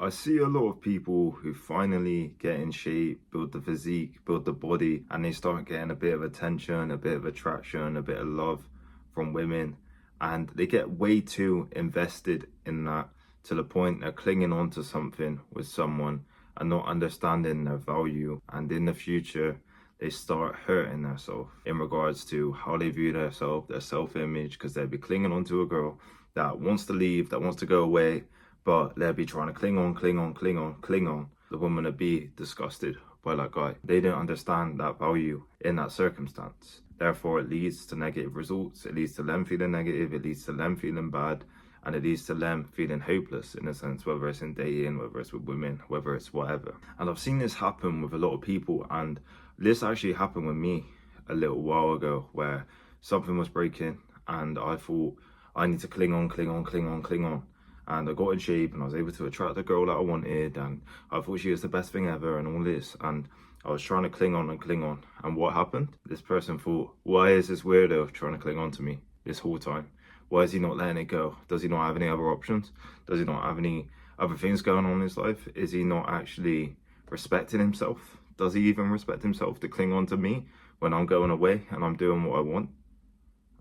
I see a lot of people who finally get in shape, build the physique, build the body, and they start getting a bit of attention, a bit of attraction, a bit of love from women. And they get way too invested in that to the point they're clinging on to something with someone and not understanding their value. And in the future, they start hurting themselves in regards to how they view themselves, their self-image, because they'll be clinging on to a girl that wants to leave, that wants to go away, but they'll be trying to cling on, cling on, cling on, cling on. The woman will be disgusted by that guy. They don't understand that value in that circumstance. Therefore, it leads to negative results. It leads to them feeling negative. It leads to them feeling bad. And it leads to them feeling hopeless in a sense, whether it's in dating, whether it's with women, whether it's whatever. And I've seen this happen with a lot of people. And this actually happened with me a little while ago where something was breaking and I thought I need to cling on, cling on, cling on, cling on. And I got in shape and I was able to attract the girl that I wanted, and I thought she was the best thing ever and all this, and I was trying to cling on and cling on. And what happened? This person thought, why is this weirdo trying to cling on to me this whole time? Why is he not letting it go? Does he not have any other options? Does he not have any other things going on in his life? Is he not actually respecting himself? Does he even respect himself to cling on to me when I'm going away and I'm doing what I want?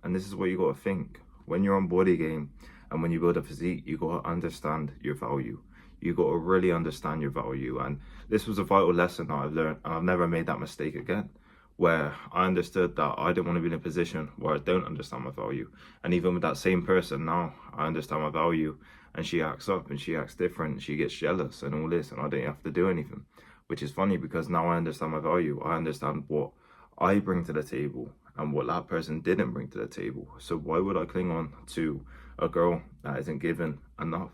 And this is what you got to think. When you're on body game, and when you build a physique, you got to understand your value. You got to really understand your value. And this was a vital lesson that I've learned, and I've never made that mistake again, where I understood that I didn't want to be in a position where I don't understand my value. And even with that same person now, I understand my value, and she acts up and she acts different. She gets jealous and all this, and I don't have to do anything, which is funny because now I understand my value. I understand what I bring to the table and what that person didn't bring to the table. So why would I cling on to a girl that isn't given enough?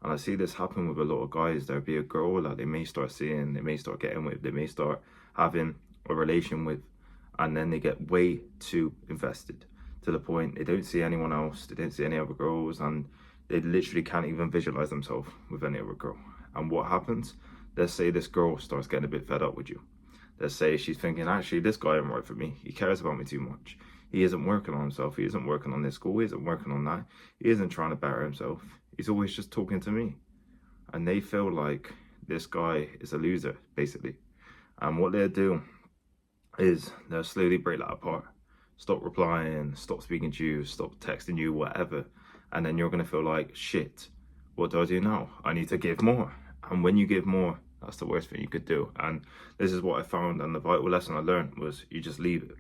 And I see this happen with a lot of guys. There'll be a girl that they may start seeing, they may start getting with, they may start having a relation with, and then they get way too invested to the point they don't see anyone else, they don't see any other girls, and they literally can't even visualize themselves with any other girl. And what happens? Let's say this girl starts getting a bit fed up with you. Let's say she's thinking, actually, this guy isn't right for me. He cares about me too much. He isn't working on himself. He isn't working on this school. He isn't working on that. He isn't trying to better himself. He's always just talking to me. And they feel like this guy is a loser, basically. And what they'll do is they'll slowly break that apart. Stop replying, stop speaking to you, stop texting you, whatever. And then you're going to feel like, shit, what do I do now? I need to give more. And when you give more, that's the worst thing you could do. And this is what I found, and the vital lesson I learned was you just leave it.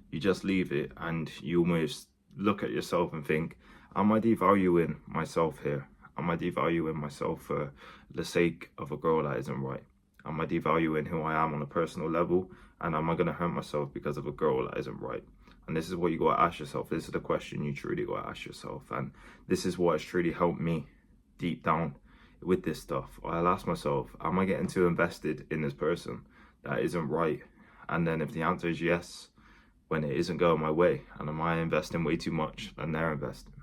You just leave it, and you almost look at yourself and think, am I devaluing myself here? Am I devaluing myself for the sake of a girl that isn't right? Am I devaluing who I am on a personal level? And am I going to hurt myself because of a girl that isn't right? And this is what you got to ask yourself. This is the question you truly got to ask yourself. And this is what has truly helped me deep down with this stuff. I'll ask myself, am I getting too invested in this person that isn't right? And then if the answer is yes, when it isn't going my way, and am I investing way too much than they're investing?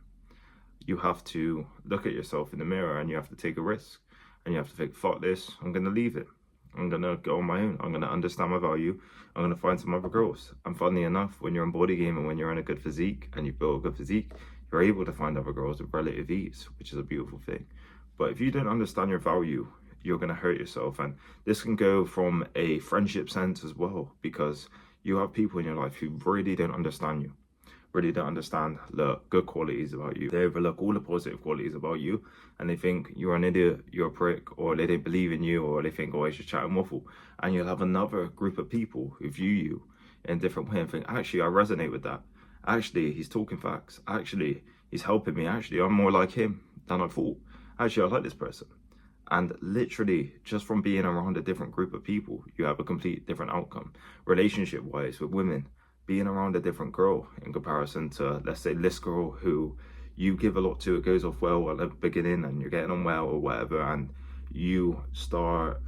You have to look at yourself in the mirror and you have to take a risk, and you have to think, fuck this, I'm going to leave it. I'm going to go on my own. I'm going to understand my value. I'm going to find some other girls. And funnily enough, when you're on body game and when you're in a good physique and you build a good physique, you're able to find other girls with relative ease, which is a beautiful thing. But if you don't understand your value, you're going to hurt yourself. And this can go from a friendship sense as well, because you have people in your life who really don't understand you, really don't understand the good qualities about you. They overlook all the positive qualities about you, and they think you're an idiot, you're a prick, or they don't believe in you, or they think, oh, he's just chatting waffle. And you'll have another group of people who view you in a different way and think, actually, I resonate with that. Actually, he's talking facts. Actually, he's helping me. Actually, I'm more like him than I thought. Actually, I like this person. And literally, just from being around a different group of people, you have a complete different outcome. Relationship-wise, with women, being around a different girl in comparison to, let's say, this girl who you give a lot to, it goes off well at the beginning and you're getting on well or whatever, and you start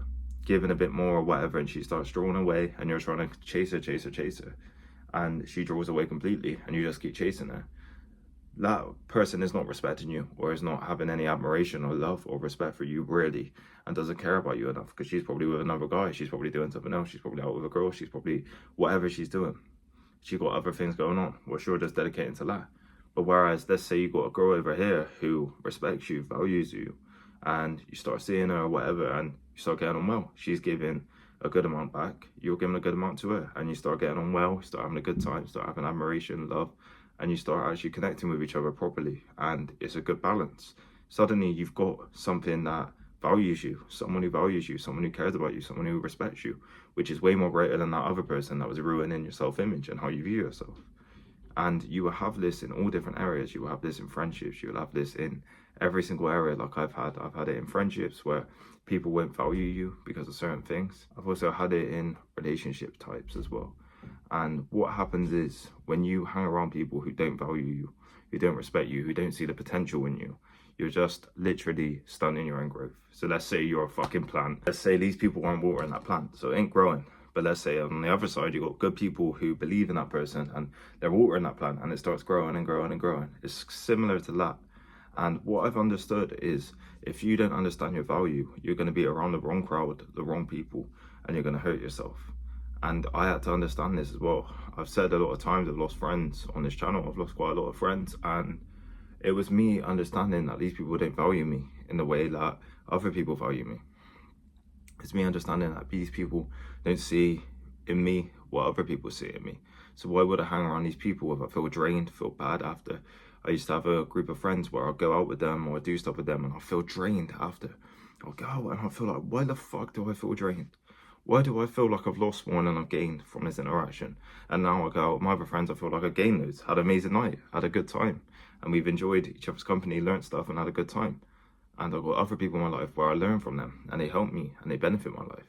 giving a bit more or whatever, and she starts drawing away and you're trying to chase her, and she draws away completely and you just keep chasing her. That person is not respecting you, or is not having any admiration or love or respect for you really, and doesn't care about you enough, because she's probably with another guy, she's probably doing something else, she's probably out with a girl, she's probably whatever she's doing. She got other things going on, well, sure, just dedicating to that. But whereas, let's say you got a girl over here who respects you, values you, and you start seeing her or whatever, and you start getting on well. She's giving a good amount back, you're giving a good amount to her, and you start getting on well, you start having a good time, start having admiration, love, and you start actually connecting with each other properly, and it's a good balance. Suddenly you've got something that values you, someone who values you, someone who cares about you, someone who respects you, which is way more greater than that other person that was ruining your self-image and how you view yourself. And you will have this in all different areas. You will have this in friendships, you will have this in every single area. Like I've had it in friendships where people won't value you because of certain things. I've also had it in relationship types as well. And what happens is when you hang around people who don't value you, who don't respect you, who don't see the potential in you, you're just literally stunting your own growth. So let's say you're a fucking plant. Let's say these people aren't watering that plant, so it ain't growing. But let's say on the other side, you've got good people who believe in that person and they're watering that plant and it starts growing and growing and growing. It's similar to that. And what I've understood is if you don't understand your value, you're going to be around the wrong crowd, the wrong people, and you're going to hurt yourself. And I had to understand this as well. I've said a lot of times I've lost friends on this channel. I've lost quite a lot of friends, and it was me understanding that these people don't value me in the way that other people value me. It's me understanding that these people don't see in me what other people see in me. So why would I hang around these people if I feel drained, feel bad after? I used to have a group of friends where I'll go out with them or I do stuff with them and I'll feel drained after. I'll go out and I'll feel like, why the fuck do I feel drained? Why do I feel like I've lost more than I've gained from this interaction? And now I go out with my other friends, I feel like I gained loads, had an amazing night, had a good time. And we've enjoyed each other's company, learned stuff and had a good time. And I've got other people in my life where I learn from them and they help me and they benefit my life.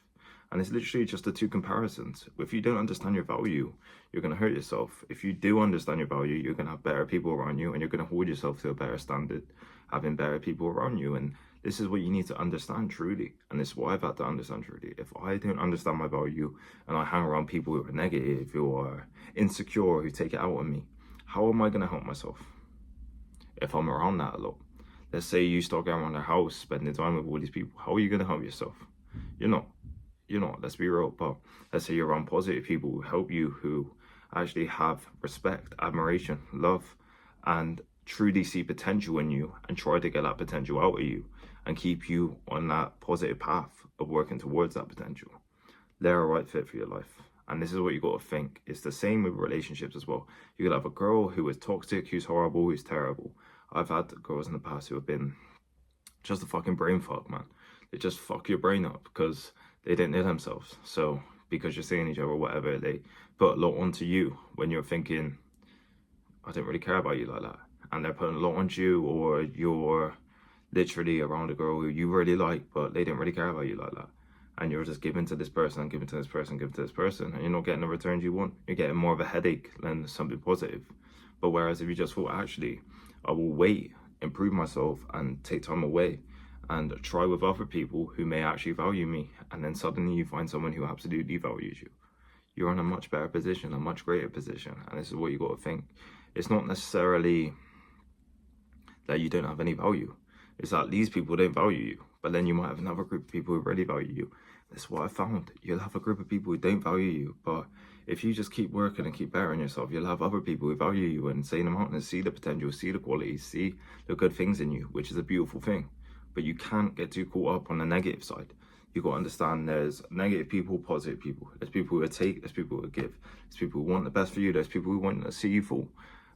And it's literally just the two comparisons. If you don't understand your value, you're going to hurt yourself. If you do understand your value, you're going to have better people around you and you're going to hold yourself to a better standard, having better people around you. And this is what you need to understand truly. And this is what I've had to understand truly. If I don't understand my value and I hang around people who are negative, who are insecure, who take it out on me, how am I going to help myself if I'm around that a lot? Let's say you start going around the house, spending time with all these people. How are you going to help yourself? You're not. Let's be real. But let's say you're around positive people who help you, who actually have respect, admiration, love, and truly see potential in you and try to get that potential out of you and keep you on that positive path of working towards that potential. They're a right fit for your life. And this is what you got to think. It's the same with relationships as well. You could have a girl who is toxic, who's horrible, who's terrible. I've had girls in the past who have been just a fucking brain fuck, man. They just fuck your brain up because they didn't know themselves. So because you're seeing each other or whatever, they put a lot onto you when you're thinking, I don't really care about you like that. And they're putting a lot onto you, or you're literally around a girl who you really like, but they didn't really care about you like that. And you're just giving to this person, giving to this person, giving to this person, and you're not getting the returns you want. You're getting more of a headache than something positive. But whereas if you just thought, actually, I will wait, improve myself, and take time away, and try with other people who may actually value me, and then suddenly you find someone who absolutely values you, you're in a much better position, a much greater position. And this is what you got to think. It's not necessarily that you don't have any value. It's that these people don't value you, but then you might have another group of people who really value you. That's what I found. You'll have a group of people who don't value you, but if you just keep working and keep bettering yourself, you'll have other people who value you and see them out and see the potential, see the qualities, see the good things in you, which is a beautiful thing. But you can't get too caught up on the negative side. You've got to understand there's negative people, positive people. There's people who take, there's people who give. There's people who want the best for you, there's people who want to see you fall.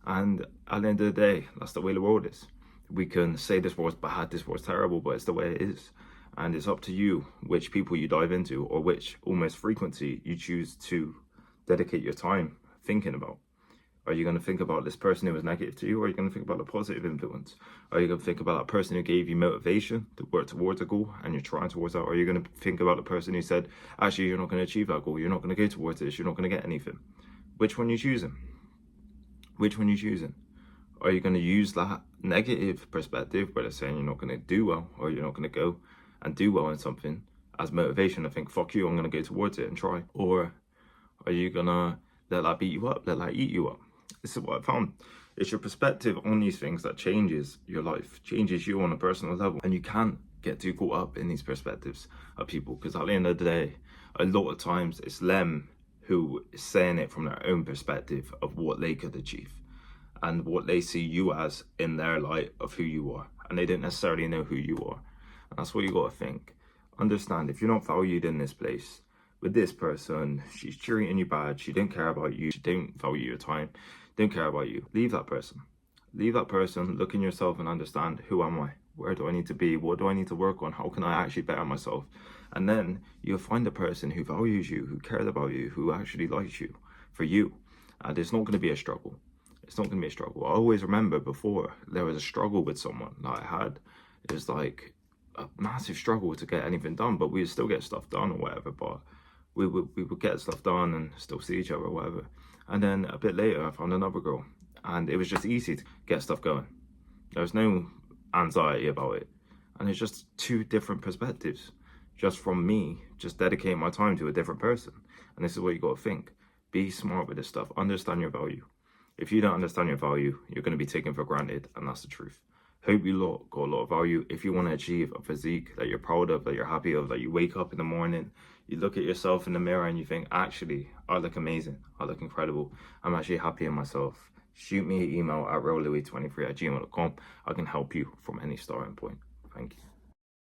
And at the end of the day, that's the way the world is. We can say this world's bad, this world's terrible, but it's the way it is. And it's up to you which people you dive into or which almost frequency you choose to dedicate your time thinking about. Are you going to think about this person who was negative to you, or are you going to think about the positive influence? Are you going to think about that person who gave you motivation to work towards a goal and you're trying towards that? Or are you going to think about the person who said, actually, you're not going to achieve that goal, you're not going to go towards this, you're not going to get anything? Which one are you choosing? Which one are you choosing? Are you going to use that negative perspective where they're saying you're not going to do well, or you're not going to go and do well in something as motivation to think, fuck you, I'm going to go towards it and try? Or are you going to let that beat you up, let that eat you up? This is what I found. It's your perspective on these things that changes your life, changes you on a personal level. And you can't get too caught up in these perspectives of people, because at the end of the day, a lot of times it's them who is saying it from their own perspective of what they could achieve and what they see you as in their light of who you are. And they don't necessarily know who you are. And that's what you got to think. Understand, if you're not valued in this place, with this person, she's treating you bad, she didn't care about you, she didn't value your time, didn't care about you, leave that person. Leave that person, look in yourself and understand, who am I? Where do I need to be? What do I need to work on? How can I actually better myself? And then you'll find a person who values you, who cares about you, who actually likes you for you. And it's not going to be a struggle. It's not going to be a struggle. I always remember before there was a struggle with someone that I had. It was like a massive struggle to get anything done, but we would still get stuff done or whatever. But we would get stuff done and still see each other or whatever. And then a bit later, I found another girl, and it was just easy to get stuff going. There was no anxiety about it. And it's just two different perspectives, just from me, just dedicating my time to a different person. And this is what you got to think. Be smart with this stuff. Understand your value. If you don't understand your value, you're going to be taken for granted, and that's the truth. Hope you lot got a lot of value. If you want to achieve a physique that you're proud of, that you're happy of, that you wake up in the morning, you look at yourself in the mirror and you think, actually, I look amazing. I look incredible. I'm actually happy in myself. Shoot me an email at reallouis23@gmail.com. I can help you from any starting point. Thank you.